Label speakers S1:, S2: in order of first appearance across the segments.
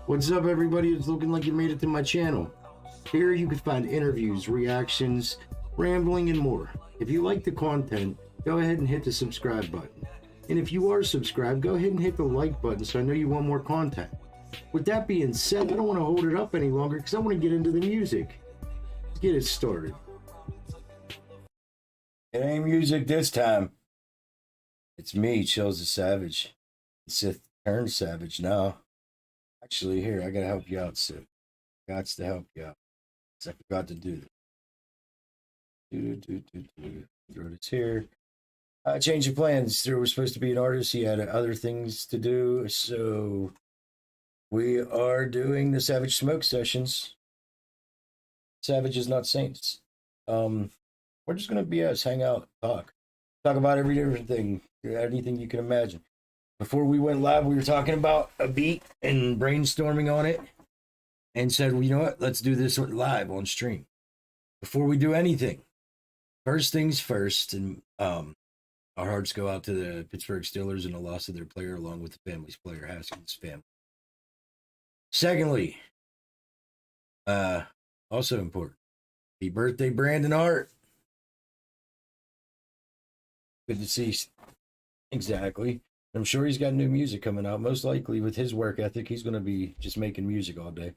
S1: What's up, everybody? It's looking like you made it to my channel. Here you can find interviews, reactions, rambling, and more. If you like the content, go ahead and hit the subscribe button. And if you are subscribed, go ahead and hit the like button so I know you want more content. With that being said, I don't want to hold it up any longer because I want to get into the music. Let's get it started. It ain't music this time. It's me, cHiLzTheSavage. Sith turned savage now. Actually, here, I gotta help you out, Sith. Gots to help you out. Because I forgot to do this. Throw this here. Change of plans. There was supposed to be an artist. He had other things to do. So we are doing the Savage Smoke sessions. Savage is not saints. We're just gonna be us, hang out, talk about every different thing, anything you can imagine. Before we went live, we were talking about a beat and brainstorming on it, and said, well, you know what? Let's do this live on stream. Before we do anything, first things first, and our hearts go out to the Pittsburgh Steelers and the loss of their player, along with the family's player, Haskins' family. Secondly, also important, happy birthday, Brandon Hart. Good to see. Exactly. I'm sure he's got new music coming out. Most likely, with his work ethic, he's going to be just making music all day.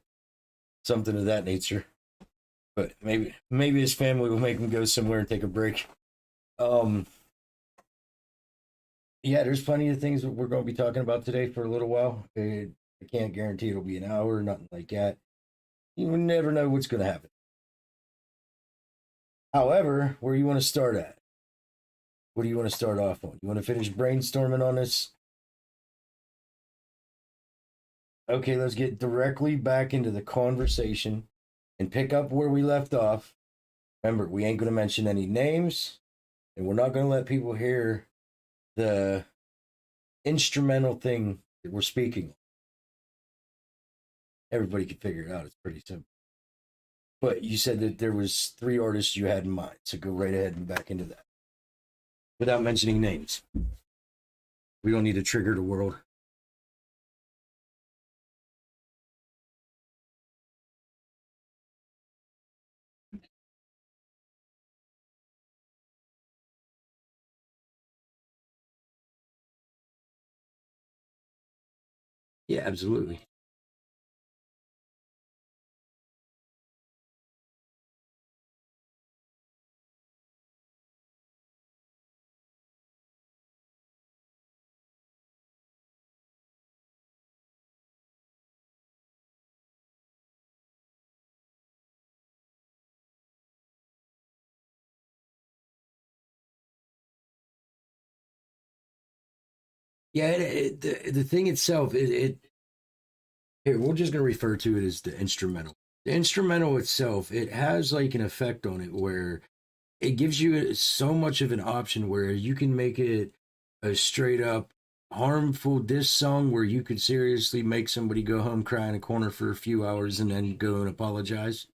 S1: Something of that nature. But maybe his family will make him go somewhere and take a break. Yeah, there's plenty of things that we're going to be talking about today for a little while. I can't guarantee it'll be an hour or nothing like that. You never know what's going to happen. However, where you want to start at? What do you want to start off on? You want to finish brainstorming on this? Okay, let's get directly back into the conversation and pick up where we left off. Remember, we ain't going to mention any names, and we're not going to let people hear the instrumental thing that we're speaking. Everybody can figure it out. It's pretty simple. But you said that there was 3 artists you had in mind, so go right ahead and back into that. Without mentioning names. We don't need to trigger the world. Yeah, absolutely. Yeah, the thing itself, here, we're just going to refer to it as the instrumental. The instrumental itself, it has like an effect on it where it gives you so much of an option where you can make it a straight up harmful diss song where you could seriously make somebody go home, cry in a corner for a few hours, and then go and apologize.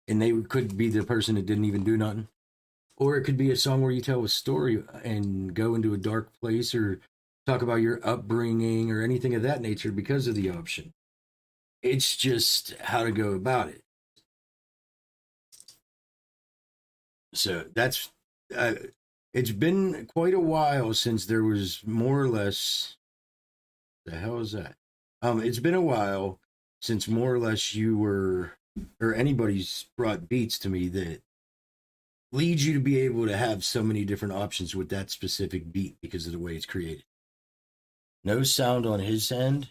S1: And they could be the person that didn't even do nothing. Or it could be a song where you tell a story and go into a dark place or talk about your upbringing or anything of that nature because of the option. It's just how to go about it. So that's, it's been quite a while since there was more or less, the hell is that? It's been a while since more or less you were, or anybody's brought beats to me that leads you to be able to have so many different options with that specific beat because of the way it's created. No sound on his end.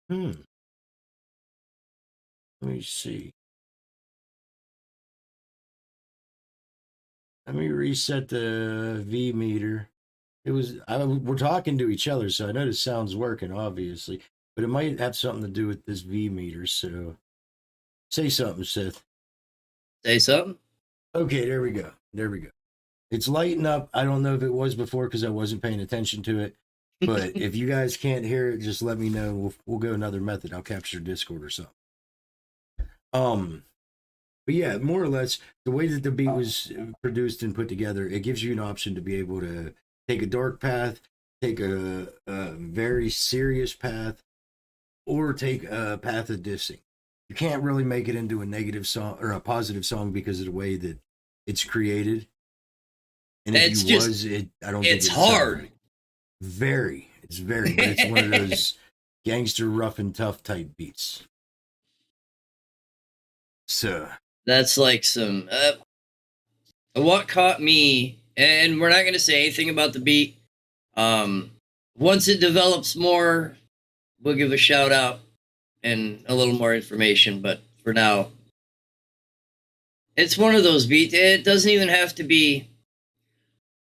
S1: Let me see. Let me reset the V meter. We're talking to each other, so I know the sound's working, obviously. But it might have something to do with this V meter, so say something, Sith.
S2: Say something?
S1: Okay, there we go. There we go. It's lighting up. I don't know if it was before because I wasn't paying attention to it. But if you guys can't hear it, just let me know. We'll go another method. I'll capture Discord or something. But yeah, more or less, the way that the beat was produced and put together, it gives you an option to be able to take a dark path, take a very serious path, or take a path of dissing. You can't really make it into a negative song or a positive song because of the way that it's created. And if
S2: It's
S1: you
S2: just,
S1: was, I don't think
S2: it's
S1: it would sound
S2: hard.
S1: right. It's very, but it's one of those gangster rough and tough type beats. So
S2: That's like some. What caught me, and we're not going to say anything about the beat. Once it develops more, we'll give a shout out and a little more information. But for now, it's one of those beats. It doesn't even have to be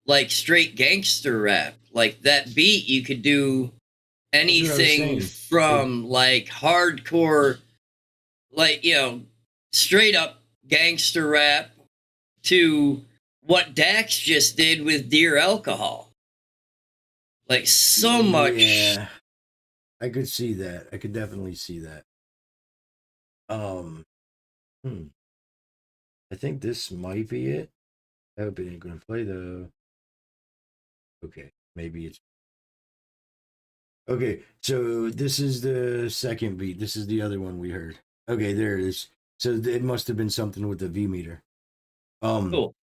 S2: like straight gangster rap. Like that beat, you could do anything from like hardcore, like, straight up gangster rap to what Dax just did with Dear Alcohol. Like so much.
S1: Yeah, I could see that. I could definitely see that. I think this might be it. I hope it ain't gonna play though. Okay, maybe it's okay. So this is the second beat. This is the other one we heard. Okay, there it is. So it must have been something with the V meter.
S2: Cool.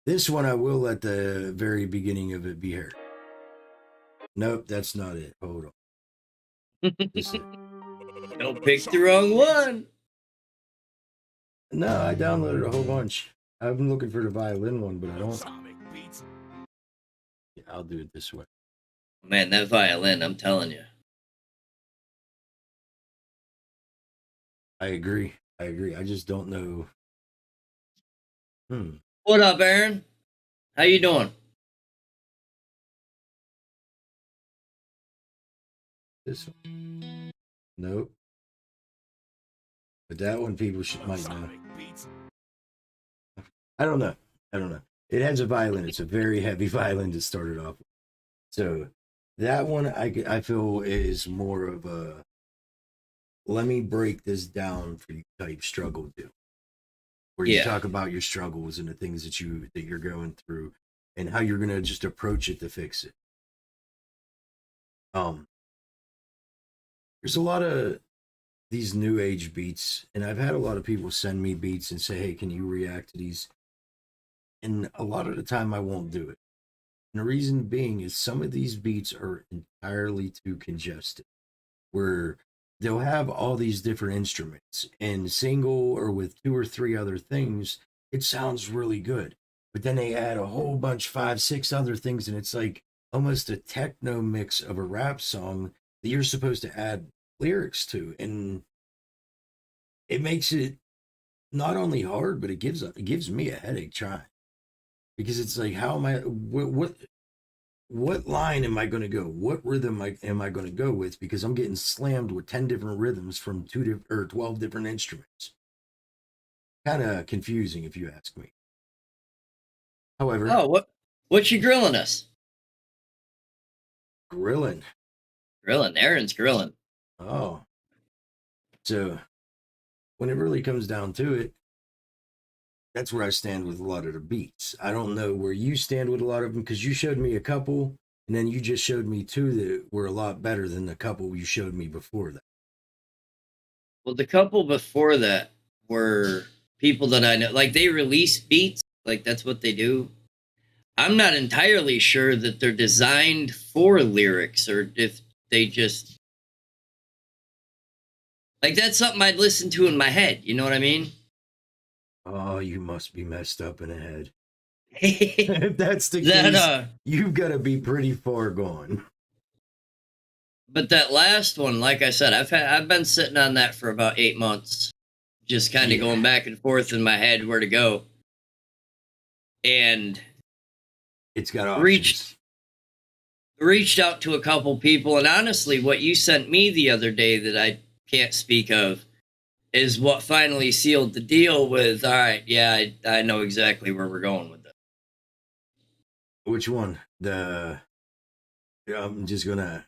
S1: This one I will let the very beginning of it be heard. Nope, that's not it. Hold on. This is it.
S2: Don't pick the wrong one.
S1: No, I downloaded a whole bunch. I've been looking for the violin one, but I don't. Yeah, I'll do it this way.
S2: Man, that violin, I'm telling you.
S1: I agree. I just don't know.
S2: What up, Aaron? How you doing?
S1: This one. Nope. But that one people might know. I don't know. It has a violin. It's a very heavy violin to start it off with. So that one I feel is more of a let me break this down for you type struggle do. Where you talk about your struggles and the things that you're going through and how you're gonna just approach it to fix it. There's a lot of these new age beats, and I've had a lot of people send me beats and say, hey, can you react to these? And a lot of the time I won't do it. And the reason being is some of these beats are entirely too congested, where they'll have all these different instruments and single or with two or three other things, it sounds really good. But then they add a whole bunch, 5, 6 other things, and it's like almost a techno mix of a rap song that you're supposed to add lyrics to. And it makes it not only hard, but it gives me a headache trying. Because it's like, how am I what line am I going to go? What rhythm am I going to go with? Because I'm getting slammed with 10 different rhythms from 12 different instruments. Kind of confusing, if you ask me. However,
S2: What you grilling us?
S1: Grilling.
S2: Aaron's grilling.
S1: Oh, so when it really comes down to it, that's where I stand with a lot of the beats. I don't know where you stand with a lot of them because you showed me a couple, and then you just showed me 2 that were a lot better than the couple you showed me before that.
S2: Well, the couple before that were people that I know. Like, they release beats. Like, that's what they do. I'm not entirely sure that they're designed for lyrics or if they just... Like, that's something I'd listen to in my head. You know what I mean?
S1: Oh, you must be messed up in the head. If that's the case, you've got to be pretty far gone.
S2: But that last one, like I said, I've been sitting on that for about 8 months, just kind of going back and forth in my head where to go. And
S1: it's got options.
S2: Reached out to a couple people, and honestly, what you sent me the other day that I can't speak of is what finally sealed the deal with, all right, yeah, I know exactly where we're going with it.
S1: Which one? I'm just gonna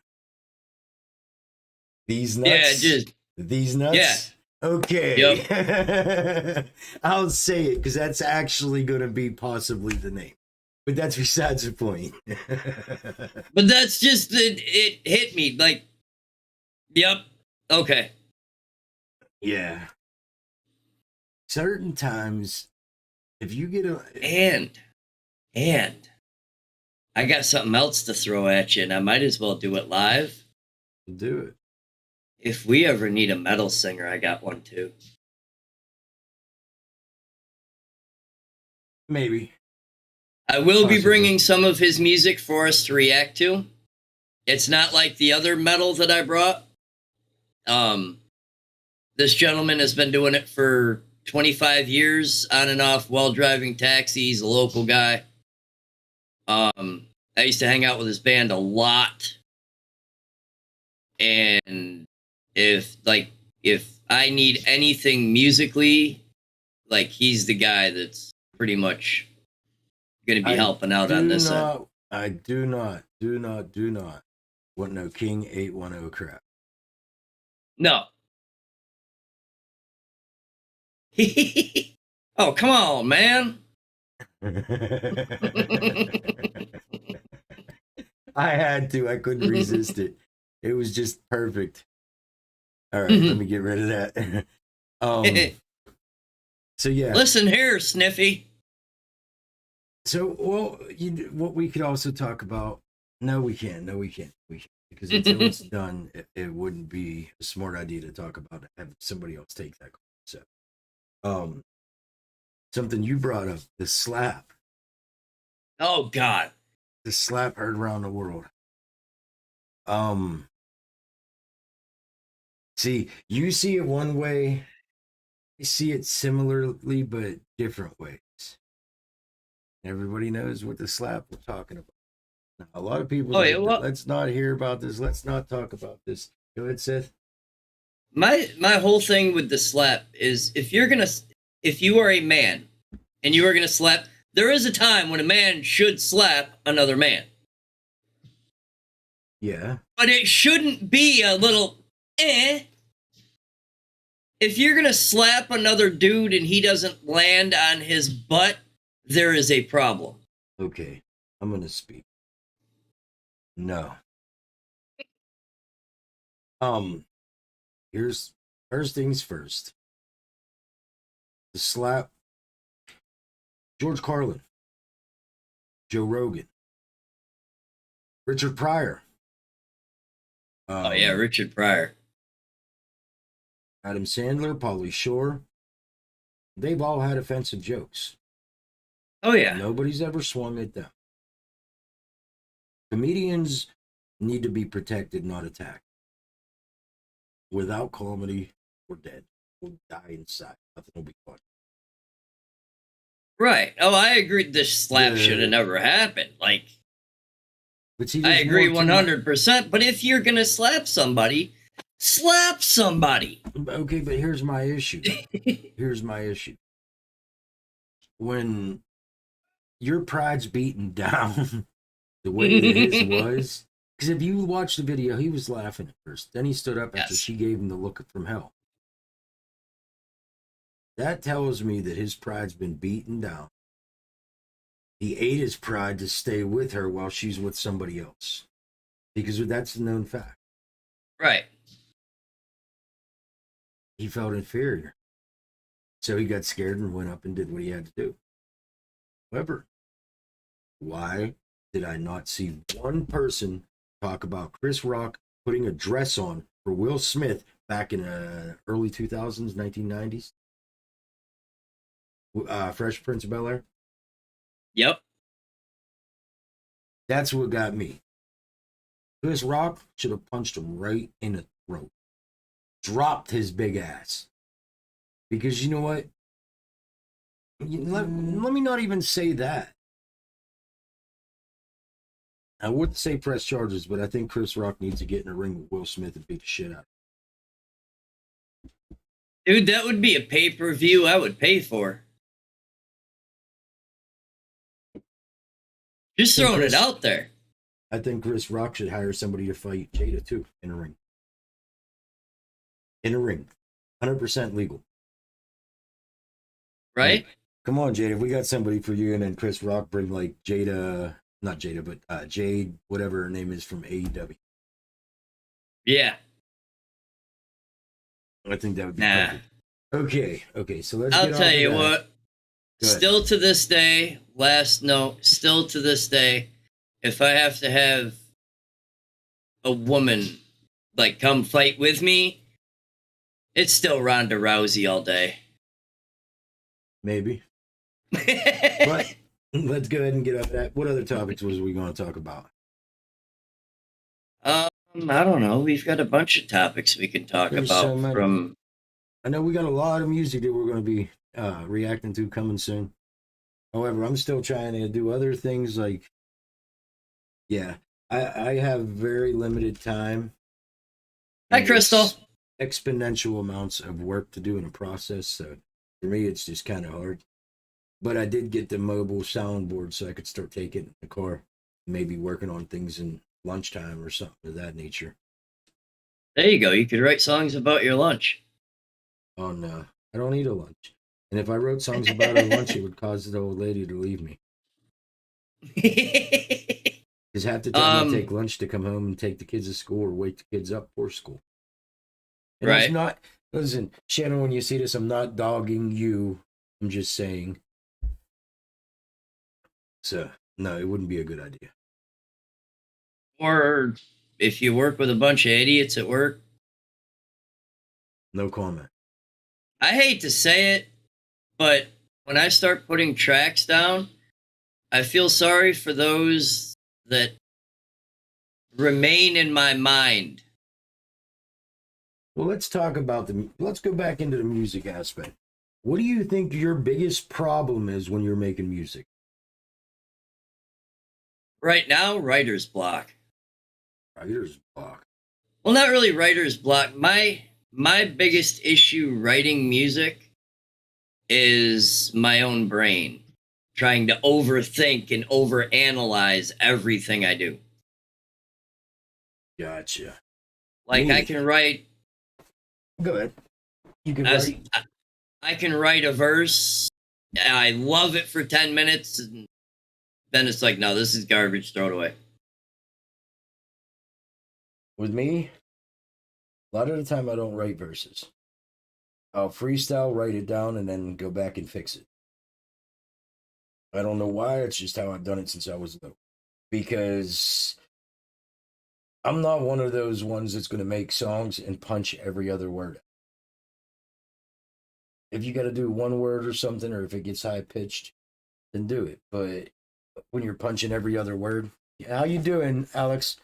S1: these
S2: Yeah,
S1: nuts.
S2: just
S1: These nuts.
S2: yeah.
S1: Okay.
S2: Yep.
S1: I'll say it because that's actually gonna be possibly the name, but that's besides the point.
S2: But that's just it hit me like, yep, okay.
S1: Yeah. Certain times, if you get a
S2: And I got something else to throw at you, and I might as well do it live.
S1: do it.
S2: If we ever need a metal singer, I got one too.
S1: Maybe.
S2: I will
S1: Possibly.
S2: be bringing some of his music for us to react to. It's not like the other metal that I brought. This gentleman has been doing it for 25 years on and off while driving taxis, a local guy. I used to hang out with his band a lot. And if I need anything musically, like he's the guy that's pretty much going to be helping out on this end.
S1: I do not want no King 810 crap.
S2: No. Oh, come on, man.
S1: I had to. I couldn't resist it. It was just perfect. All right, let me get rid of that. So yeah.
S2: Listen here, Sniffy.
S1: So, well, what we could also talk about. No, we can't. Because until it's done, it wouldn't be a smart idea to talk about it. Have somebody else take that concept. Something you brought up, the slap.
S2: Oh God.
S1: The slap heard around the world. See, you see it one way, I see it similarly, but different ways. Everybody knows what the slap we're talking about. Now, a lot of people
S2: yeah, well,
S1: let's not hear about this. Let's not talk about this. Go ahead, Seth.
S2: My whole thing with the slap is if you are a man and you are gonna slap, there is a time when a man should slap another man.
S1: Yeah.
S2: But it shouldn't be a little eh. If you're gonna slap another dude and he doesn't land on his butt, there is a problem.
S1: Okay, I'm gonna speak. No. Here's first things first. The slap. George Carlin, Joe Rogan, Richard Pryor.
S2: Oh yeah, Richard Pryor.
S1: Adam Sandler, Pauly Shore. They've all had offensive jokes.
S2: Oh yeah.
S1: Nobody's ever swung at them. Comedians need to be protected, not attacked. Without comedy, we're dead. We'll die inside. Nothing will be fun.
S2: Right. Oh, I agree. This slap should have never happened. Like,
S1: but see,
S2: I agree 100%. But if you're gonna slap somebody, slap somebody.
S1: Okay, but here's my issue. When your pride's beaten down the way that his was, because if you watch the video, he was laughing at first. Then he stood up after she gave him the look from hell. That tells me that his pride's been beaten down. He ate his pride to stay with her while she's with somebody else. Because that's a known fact.
S2: Right.
S1: He felt inferior. So he got scared and went up and did what he had to do. However, why did I not see one person talk about Chris Rock putting a dress on for Will Smith back in early 2000s, 1990s? Fresh Prince of Bel-Air?
S2: Yep.
S1: That's what got me. Chris Rock should have punched him right in the throat. Dropped his big ass. Because you know what? Let me not even say that. I wouldn't say press charges, but I think Chris Rock needs to get in a ring with Will Smith and beat the shit out of him.
S2: Dude, that would be a pay-per-view I would pay for. Just throwing it out there.
S1: I think Chris Rock should hire somebody to fight Jada too in a ring. In a ring, 100% legal.
S2: Right?
S1: Like, come on, Jada, we got somebody for you, and then Chris Rock bring like Jada, not Jada, but Jade, whatever her name is from AEW.
S2: Yeah.
S1: I think that would be perfect. Okay, so let's
S2: I'll
S1: get
S2: tell
S1: on to
S2: you
S1: that.
S2: what. Still to this day, last note, still to this day, if I have to have a woman like come fight with me, it's still Ronda Rousey all day.
S1: Maybe. But let's go ahead and get up that. What other topics was we going to talk about?
S2: I don't know. We've got a bunch of topics we can talk
S1: There's
S2: about
S1: so many.
S2: from.
S1: I know we got a lot of music that we're going to be reacting to coming soon. However, I'm still trying to do other things like, yeah, I have very limited time.
S2: Hi, Crystal.
S1: Exponential amounts of work to do in a process. So for me, it's just kind of hard. But I did get the mobile soundboard so I could start taking it in the car, maybe working on things in lunchtime or something of that nature.
S2: There you go. You could write songs about your lunch.
S1: Oh, no, I don't eat a lunch. And if I wrote songs about her lunch, it would cause the old lady to leave me. Because half the time I take lunch to come home and take the kids to school or wake the kids up for school. And
S2: right.
S1: It's not, listen, Shannon, when you see this, I'm not dogging you. I'm just saying. So, no, it wouldn't be a good idea.
S2: Or if you work with a bunch of idiots at work.
S1: No comment.
S2: I hate to say it, but when I start putting tracks down, I feel sorry for those that remain in my mind.
S1: Well, let's talk about let's go back into the music aspect. What do you think your biggest problem is when you're making music?
S2: Right now, writer's block.
S1: Writer's block.
S2: Well, not really writer's block. My biggest issue writing music is my own brain. Trying to overthink and overanalyze everything I do.
S1: Gotcha.
S2: Like I can write.
S1: Go ahead. You can write.
S2: I can write a verse. I love it for 10 minutes. And then it's like, no, this is garbage. Throw it away.
S1: With me, a lot of the time I don't write verses. I'll freestyle, write it down, and then go back and fix it. I don't know why. It's just how I've done it since I was little. Because I'm not one of those ones that's going to make songs and punch every other word. If you got to do one word or something, or if it gets high pitched, then do it. But when you're punching every other word, how you doing, Alex?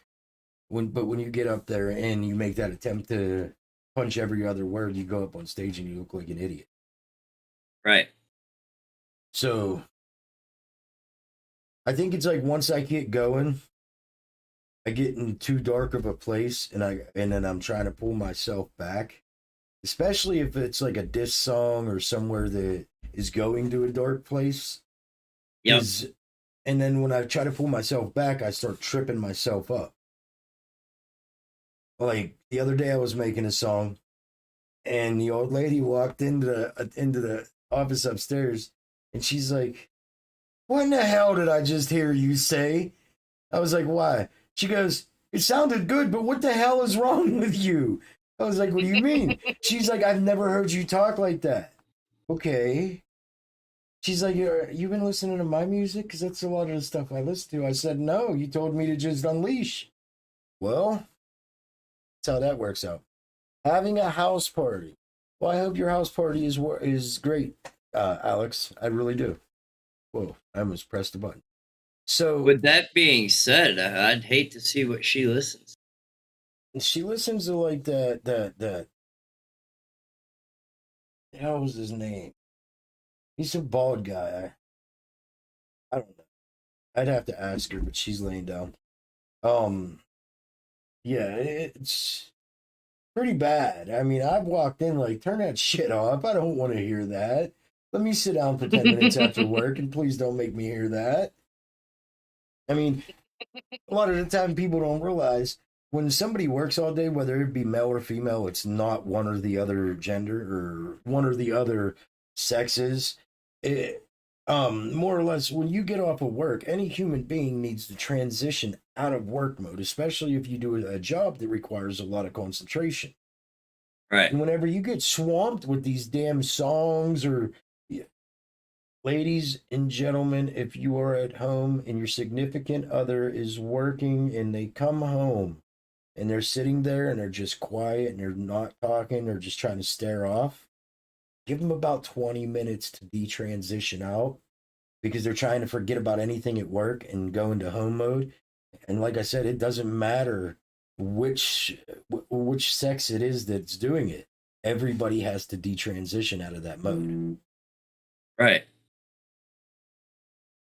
S1: But when you get up there and you make that attempt to punch every other word, you go up on stage and you look like an idiot.
S2: Right.
S1: So I think it's like once I get going, I get in too dark of a place, and then I'm trying to pull myself back, especially if it's like a diss song or somewhere that is going to a dark place.
S2: Yep.
S1: And then when I try to pull myself back, I start tripping myself up. Like the other day, I was making a song, and the old lady walked into the office upstairs, and she's like, "What in the hell did I just hear you say?" I was like, "Why?" She goes, "It sounded good, but what the hell is wrong with you?" I was like, "What do you mean?" She's like, "I've never heard you talk like that." Okay. She's like, "You've been listening to my music? Because that's a lot of the stuff I listen to." I said, "No, you told me to just unleash." Well, that's how that works out. Having a house party. Well, I hope your house party is great, Alex. I really do. Whoa, I almost pressed the button. So,
S2: with that being said, I'd hate to see what she listens.
S1: She listens to like that. The hell was his name? He's a bald guy. I don't know. I'd have to ask her, but she's laying down. Yeah, it's pretty bad. I mean, I've walked in like, turn that shit off. I don't want to hear that. Let me sit down for 10 minutes after work, and please don't make me hear that. I mean, A lot of the time, people don't realize when somebody works all day, whether it be male or female, it's not one or the other gender or one or the other sexes. It, more or less, when you get off of work, any human being needs to transition out of work mode, especially if you do a job that requires a lot of concentration.
S2: Right.
S1: And whenever you get swamped with these damn songs or ladies and gentlemen, if you are at home and your significant other is working and they come home and they're sitting there and they're just quiet and they're not talking, they're just trying to stare off, give them about 20 minutes to detransition out because they're trying to forget about anything at work and go into home mode. And like I said, it doesn't matter which sex it is that's doing it. Everybody has to detransition out of that mode.
S2: Right.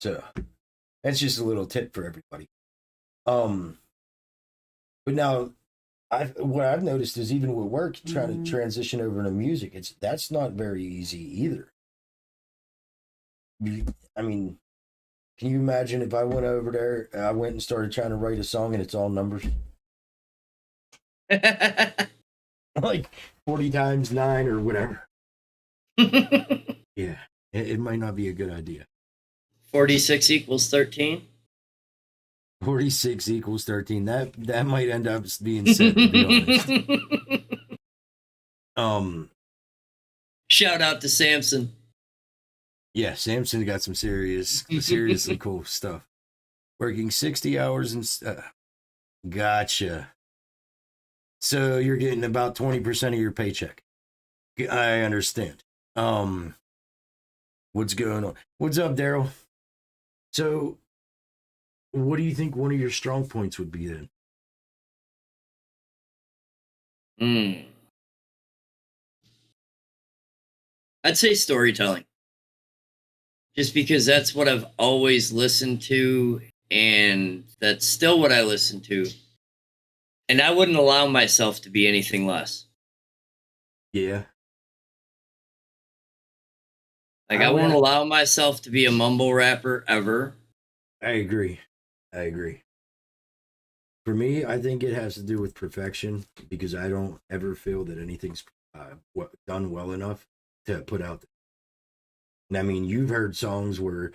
S1: So that's just a little tip for everybody. But now what I've noticed is even with work, trying to transition over to music, that's not very easy either. I mean, can you imagine if I went over there, I went and started trying to write a song and it's all numbers? Like 40 times 9 or whatever. Yeah, it might not be a good idea.
S2: 46 equals 13.
S1: 46 equals 13. That might end up being said, to be honest.
S2: Shout out to Samson.
S1: Yeah, Samson got some seriously cool stuff. Working 60 hours and gotcha. So you're getting about 20% of your paycheck. I understand. What's going on? What's up, Daryl? So, what do you think one of your strong points would be then?
S2: I'd say storytelling. Just because that's what I've always listened to, and that's still what I listen to. And I wouldn't allow myself to be anything less.
S1: Yeah.
S2: Like, I won't allow myself to be a mumble rapper ever.
S1: I agree. For me, I think it has to do with perfection because I don't ever feel that anything's done well enough to put out there. And I mean, you've heard songs where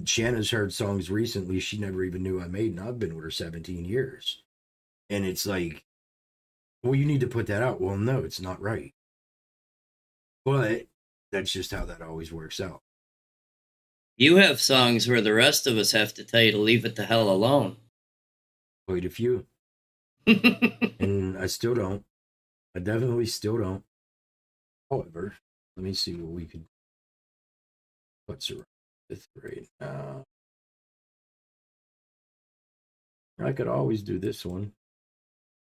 S1: Shanna's heard songs recently she never even knew I made, and I've been with her 17 years. And it's like, well, you need to put that out. Well, no, it's not right. But that's just how that always works out.
S2: You have songs where the rest of us have to tell you to leave it the hell alone.
S1: Quite a few. And I still don't. I definitely still don't. However, let me see what we could. What's around with right now? I could always do this one.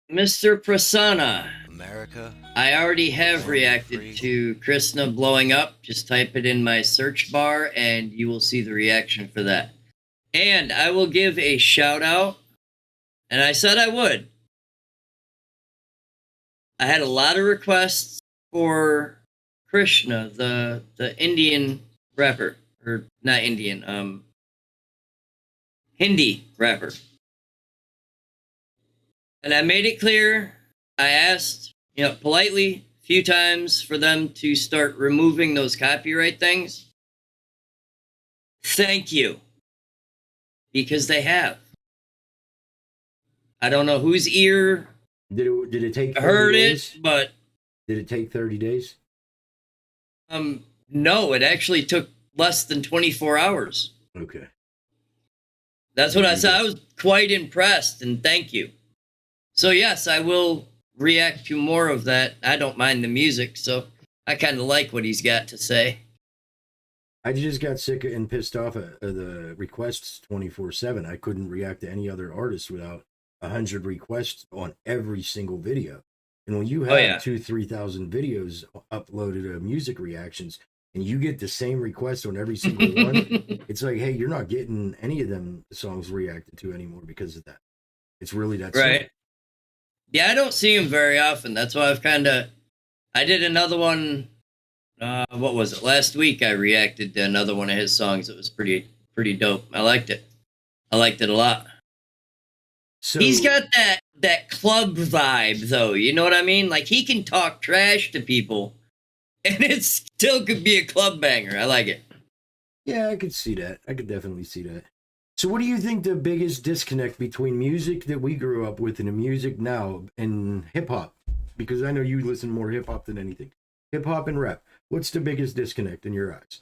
S2: Mr. Prasanna.
S3: America.
S2: I already have reacted to Krishna blowing up. Just type it in my search bar and you will see the reaction for that. And I will give a shout out. And I said I would. I had a lot of requests for Krishna, the Indian rapper. Or not Indian, Hindi rapper. And I made it clear. I asked, politely a few times for them to start removing those copyright things. Thank you. Because they have. I don't know whose ear
S1: did it take 30
S2: heard
S1: days?
S2: It, but
S1: did it take 30 days?
S2: No, it actually took less than 24 hours.
S1: Okay.
S2: That's what I said. I was quite impressed, and thank you. So yes, I will react to more of that. I don't mind the music, so I kind of like what he's got to say.
S1: I just got sick and pissed off at the requests 24/7. I couldn't react to any other artist without 100 requests on every single video. And when you have 2,000-3,000 videos uploaded of music reactions, and you get the same request on every single one, it's like, hey, you're not getting any of them songs reacted to anymore because of that. It's really that simple.
S2: Right. Yeah, I don't see him very often. That's why I did another one. What was it? Last week I reacted to another one of his songs. It was pretty dope. I liked it. I liked it a lot.
S1: So
S2: He's got that club vibe, though. You know what I mean? Like, he can talk trash to people, and it still could be a club banger. I like it.
S1: yeah, I could see that. I could definitely see that. So, what do you think the biggest disconnect between music that we grew up with and the music now and hip hop? Because I know you listen more hip hop than anything. Hip hop and rap. What's the biggest disconnect in your eyes?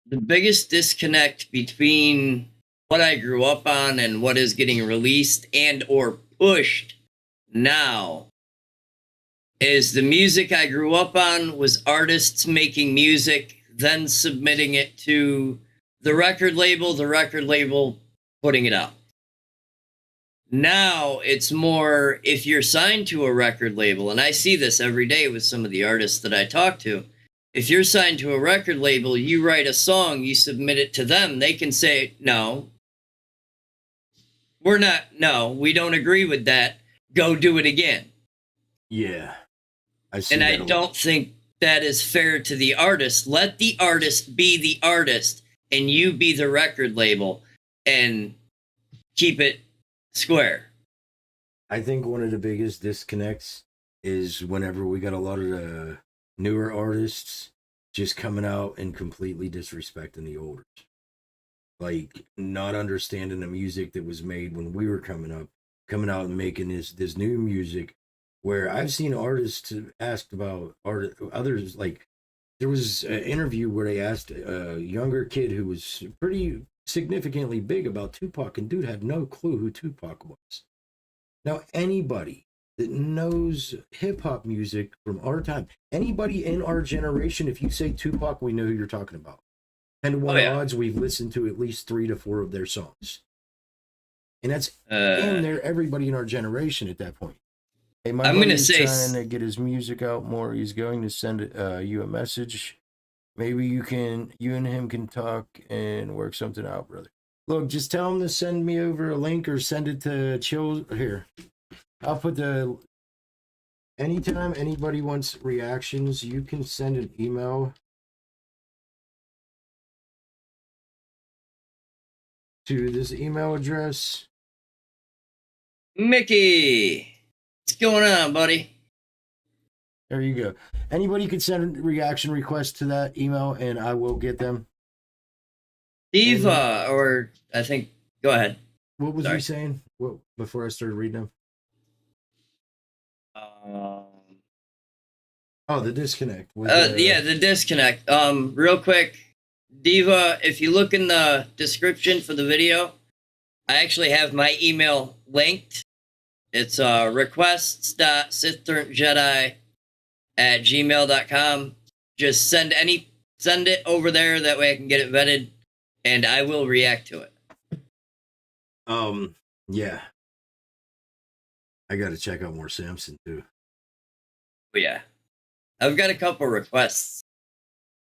S2: The biggest disconnect between what I grew up on and what is getting released and or pushed now is the music I grew up on was artists making music, then submitting it to the record label putting it out. Now it's more if you're signed to a record label, and I see this every day with some of the artists that I talk to. If you're signed to a record label, you write a song, you submit it to them, they can say, no, no, we don't agree with that. Go do it again.
S1: Yeah, I see
S2: And I
S1: that a lot.
S2: don't think that is fair to the artist. Let the artist be the artist and you be the record label and keep it square.
S1: I think one of the biggest disconnects is whenever we got a lot of the newer artists just coming out and completely disrespecting the olders. Like not understanding the music that was made when we were coming up, coming out and making this new music where I've seen artists asked about others like there was an interview where they asked a younger kid who was pretty significantly big about Tupac, and dude had no clue who Tupac was. Now, anybody that knows hip hop music from our time, anybody in our generation, if you say Tupac, we know who you're talking about. 10 to 1
S2: Oh, yeah.
S1: odds, we've listened to at least 3 to 4 of their songs. And that's damn near everybody in our generation at that point. Hey, my
S2: I'm
S1: buddy
S2: gonna
S1: is
S2: say
S1: trying to get his music out more. He's going to send you a message. Maybe you and him can talk and work something out, brother. Look, just tell him to send me over a link or send it to Chill here. I'll put the anytime anybody wants reactions, you can send an email to this email address.
S2: Mickey, what's going on, buddy?
S1: There you go. Anybody could send a reaction request to that email and I will get them.
S2: Diva, or I think, go ahead.
S1: What was
S2: Sorry.
S1: he saying? What before I started reading them? Oh, the disconnect.
S2: Yeah, the disconnect. Real quick, Diva, if you look in the description for the video, I actually have my email linked. It's requests.sithturnjedi@gmail.com. Just send it over there. That way I can get it vetted, and I will react to it.
S1: Yeah. I got to check out more Samson too.
S2: But yeah, I've got a couple requests.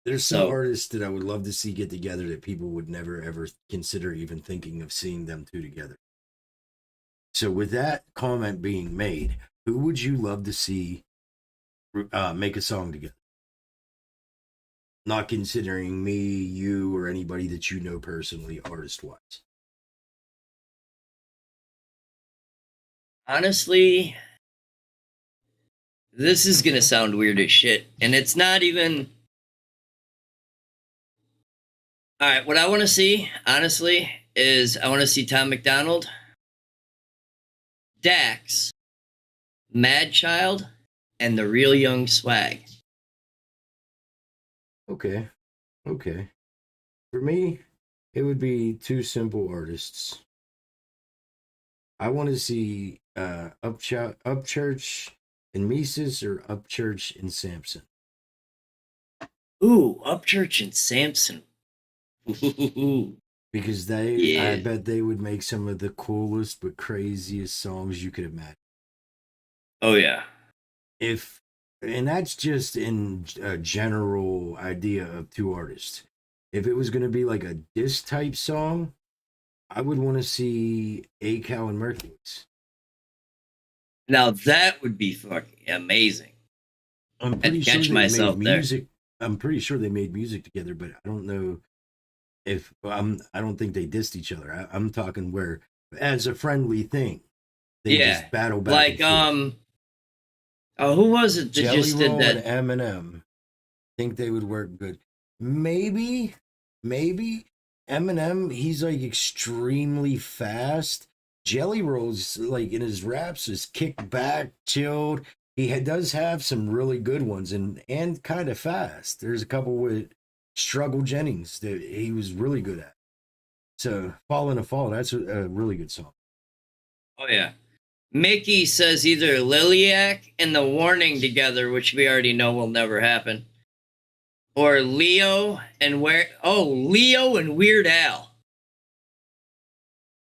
S1: There's some artists that I would love to see get together that people would never ever consider even thinking of seeing them two together. So with that comment being made, who would you love to see make a song together? Not considering me, you, or anybody that you know personally, artist-wise.
S2: Honestly, this is going to sound weird as shit. And it's not even... All right, what I want to see, honestly, is I want to see Tom McDonald, Dax, Mad Child, and the Real Young Swag.
S1: Okay. For me, it would be two simple artists. I want to see Upchurch and Mises or Upchurch and Samson.
S2: Ooh, Upchurch and Samson. Ooh.
S1: Because I bet they would make some of the coolest but craziest songs you could imagine.
S2: Oh yeah.
S1: And that's just in a general idea of two artists. If it was going to be like a diss type song, I would want to see A-Cow and Mercules.
S2: Now that would be fucking amazing.
S1: I'm pretty sure they made music together, but I don't know if I don't think they dissed each other. I'm talking where as a friendly thing, they
S2: Yeah.
S1: just battle back
S2: Like,
S1: and forth.
S2: oh, who was it that
S1: Jelly
S2: just did
S1: Roll and
S2: that?
S1: Eminem think they would work good. Maybe, maybe Eminem. He's like extremely fast. Jelly Roll's like in his raps is kicked back, chilled. Does have some really good ones and kind of fast. There's a couple with Struggle Jennings that he was really good at. So Fall in a Fall, that's a really good song.
S2: Oh, yeah. Mickey says either Liliac and The Warning together, which we already know will never happen, or Leo and Leo and Weird Al.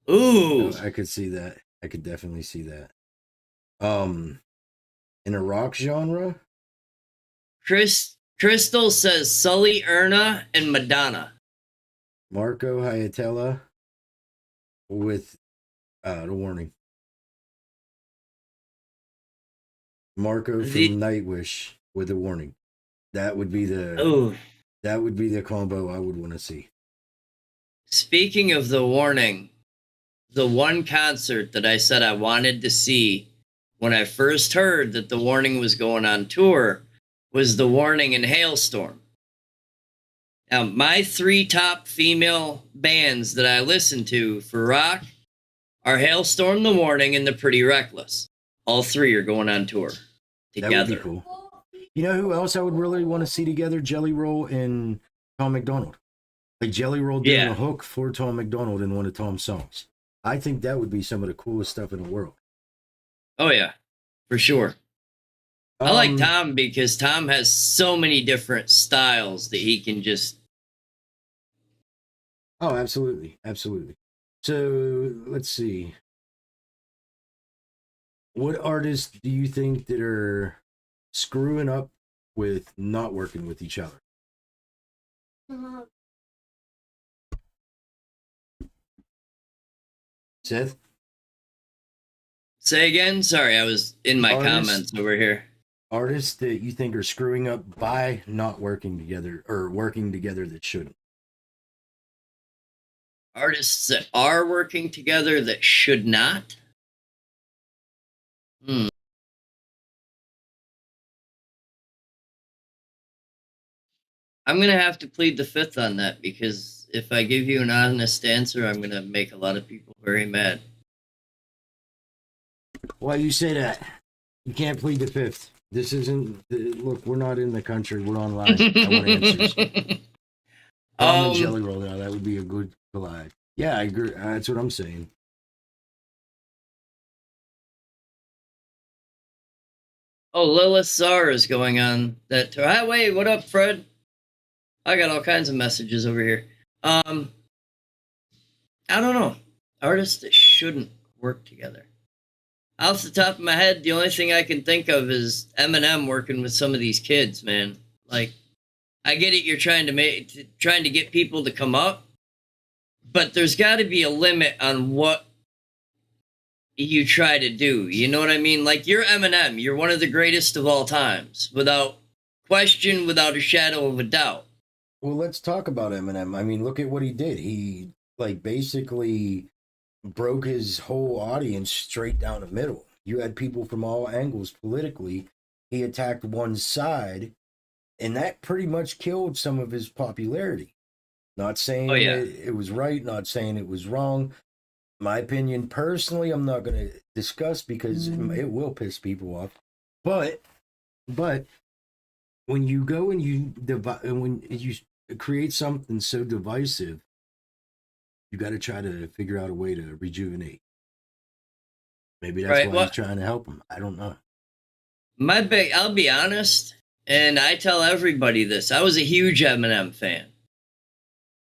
S2: Ooh.
S1: I could see that. I could definitely see that. In a rock genre,
S2: Crystal says Sully Erna and Madonna.
S1: Marco Hietala with The Warning. Marco from Nightwish with The Warning. That would be the combo I would want to see.
S2: Speaking of The Warning, the one concert that I said I wanted to see when I first heard that The Warning was going on tour was The Warning and Hailstorm. Now, my 3 top female bands that I listen to for rock are Hailstorm, The Warning, and The Pretty Reckless. All 3 are going on tour together.
S1: That would be cool. You know who else I would really want to see together? Jelly Roll and Tom McDonald. Like Jelly Roll doing a hook for Tom McDonald in one of Tom's songs. I think that would be some of the coolest stuff in the world.
S2: Oh, yeah. For sure. I like Tom because Tom has so many different styles that he can just...
S1: Oh, absolutely. Absolutely. So, let's see. What artists do you think that are screwing up with not working with each other? Seth?
S2: Say again? Sorry, I was in my comments over here.
S1: Artists that you think are screwing up by not working together or working together that shouldn't.
S2: Artists that are working together that should not? I'm going to have to plead the fifth on that because if I give you an honest answer, I'm going to make a lot of people very mad.
S1: Why you say that? You can't plead the fifth. This isn't. Look, we're not in the country. We're online. I want answers. Tom and Jelly Roll. Now that would be a good collide. Yeah, I agree. That's what I'm saying.
S2: Oh, Lilith Czar is going on that tour. Hi, wait, what up, Fred? I got all kinds of messages over here. I don't know. Artists that shouldn't work together. Off the top of my head, the only thing I can think of is Eminem working with some of these kids, man. Like, I get it, you're trying to get people to come up, but there's got to be a limit on what you try to do. You know what I mean? Like, you're Eminem. You're one of the greatest of all times, without question, without a shadow of a doubt.
S1: Well, let's talk about Eminem. I mean, look at what he did. He, like, basically broke his whole audience straight down the middle. You had people from all angles politically. He attacked one side, and that pretty much killed some of his popularity. Not saying it was right, not saying it was wrong. My opinion, personally, I'm not going to discuss because it will piss people off. But when you go and when you create something so divisive, you got to try to figure out a way to rejuvenate. Maybe that's why he's trying to help him. I don't know.
S2: I'll be honest, and I tell everybody this. I was a huge Eminem fan.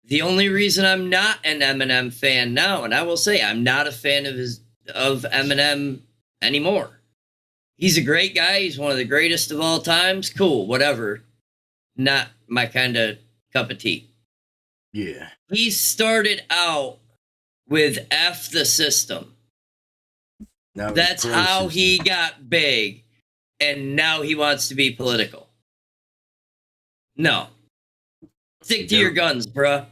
S2: The only reason I'm not an Eminem fan now, and I will say I'm not a fan of Eminem anymore. He's a great guy. He's one of the greatest of all times. Cool, whatever. Not my kind of cup of tea.
S1: Yeah.
S2: He started out with F the System. That's how he got big, and now he wants to be political. No. Stick to your guns, bruh.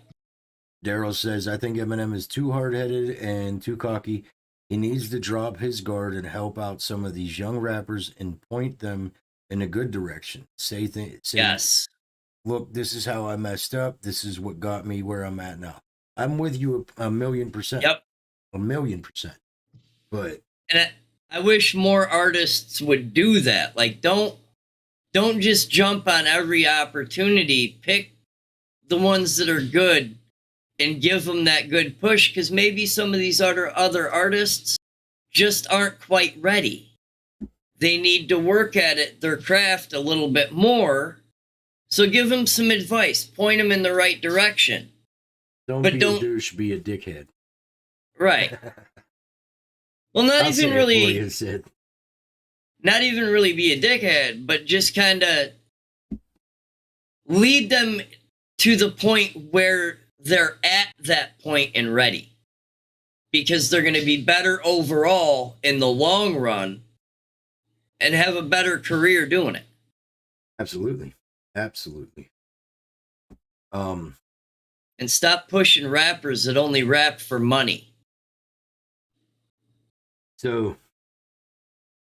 S1: Daryl says, I think Eminem is too hard-headed and too cocky. He needs to drop his guard and help out some of these young rappers and point them in a good direction. Say,
S2: Yes.
S1: look, this is how I messed up. This is what got me where I'm at now. I'm with you a million percent.
S2: Yep.
S1: 1,000,000%. But
S2: And I wish more artists would do that. Like, don't just jump on every opportunity. Pick the ones that are good and give them that good push, because maybe some of these other artists just aren't quite ready. They need to work at it, their craft, a little bit more. So give them some advice, point them in the right direction.
S1: Don't be a douche, be a dickhead.
S2: Right. Well, not even really be a dickhead, but just kind of lead them to the point where they're at that point and ready. Because they're going to be better overall in the long run and have a better career doing it.
S1: Absolutely. Absolutely.
S2: And stop pushing rappers that only rap for money.
S1: So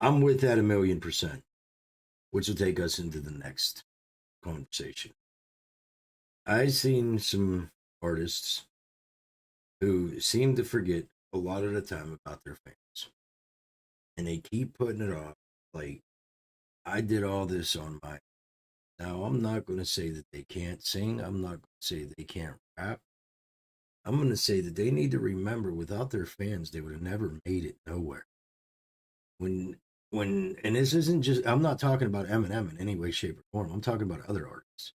S1: I'm with that 1,000,000%, which will take us into the next conversation. I've seen some artists who seem to forget a lot of the time about their fans. And they keep putting it off like, I did all this on my own. Now, I'm not going to say that they can't sing. I'm not going to say they can't rap. I'm going to say that they need to remember, without their fans, they would have never made it nowhere. And this isn't just, I'm not talking about Eminem in any way, shape, or form. I'm talking about other artists.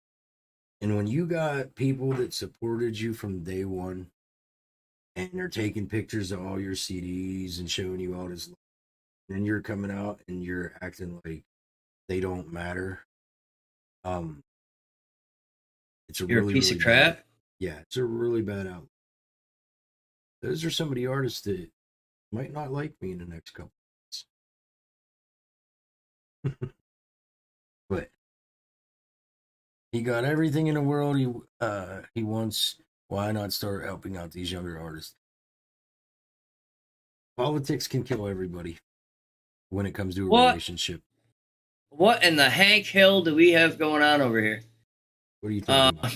S1: And when you got people that supported you from day one, and they're taking pictures of all your CDs and showing you all this, and then you're coming out and you're acting like they don't matter. It's
S2: You're a piece of crap.
S1: Yeah, it's a really bad outlook. Those are some of the artists that might not like me in the next couple months. But he got everything in the world he wants. Why not start helping out these younger artists? Politics can kill everybody when it comes to a relationship.
S2: What in the Hank Hill do we have going on over here?
S1: What are you talking about?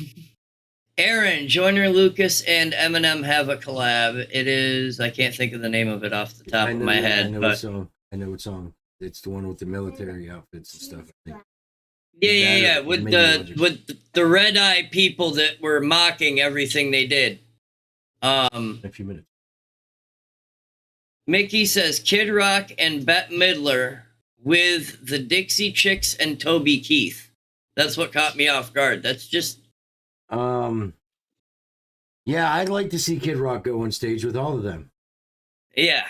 S2: Aaron, Joyner Lucas, and Eminem have a collab. It is, I can't think of the name of it off the top of my head.
S1: I know what song. It's the one with the military outfits and stuff. I think.
S2: Yeah. With the red eye people that were mocking everything they did.
S1: In a few minutes.
S2: Mickey says Kid Rock and Bette Midler with the Dixie Chicks and Toby Keith. That's what caught me off guard. That's just.
S1: Yeah, I'd like to see Kid Rock go on stage with all of them.
S2: Yeah.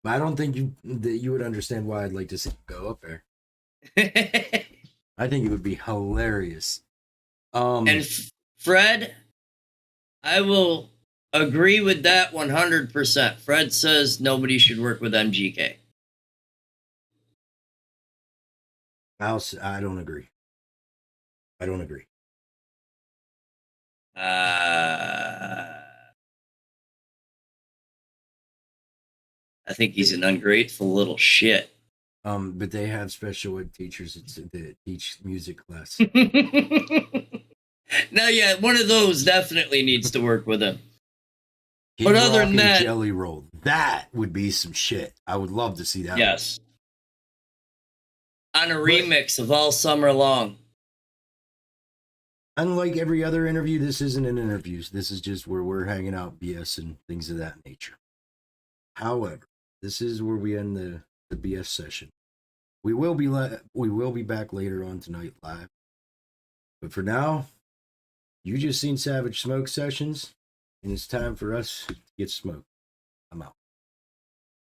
S1: I don't think you would understand why I'd like to see him go up there. I think it would be hilarious.
S2: And Fred, I will agree with that 100%. Fred says nobody should work with MGK.
S1: I don't agree.
S2: I think he's an ungrateful little shit.
S1: But they have special ed teachers that teach music class.
S2: Now, yeah, one of those definitely needs to work with him.
S1: But other than that, Jelly Roll, that would be some shit. I would love to see that.
S2: Yes. On a remix of All Summer Long.
S1: Unlike every other interview, this isn't an interview. This is just where we're hanging out, BS and things of that nature. However, this is where we end the BS session. We will be back later on tonight live. But for now, you just seen Savage Smoke Sessions, and it's time for us to get smoked. I'm out.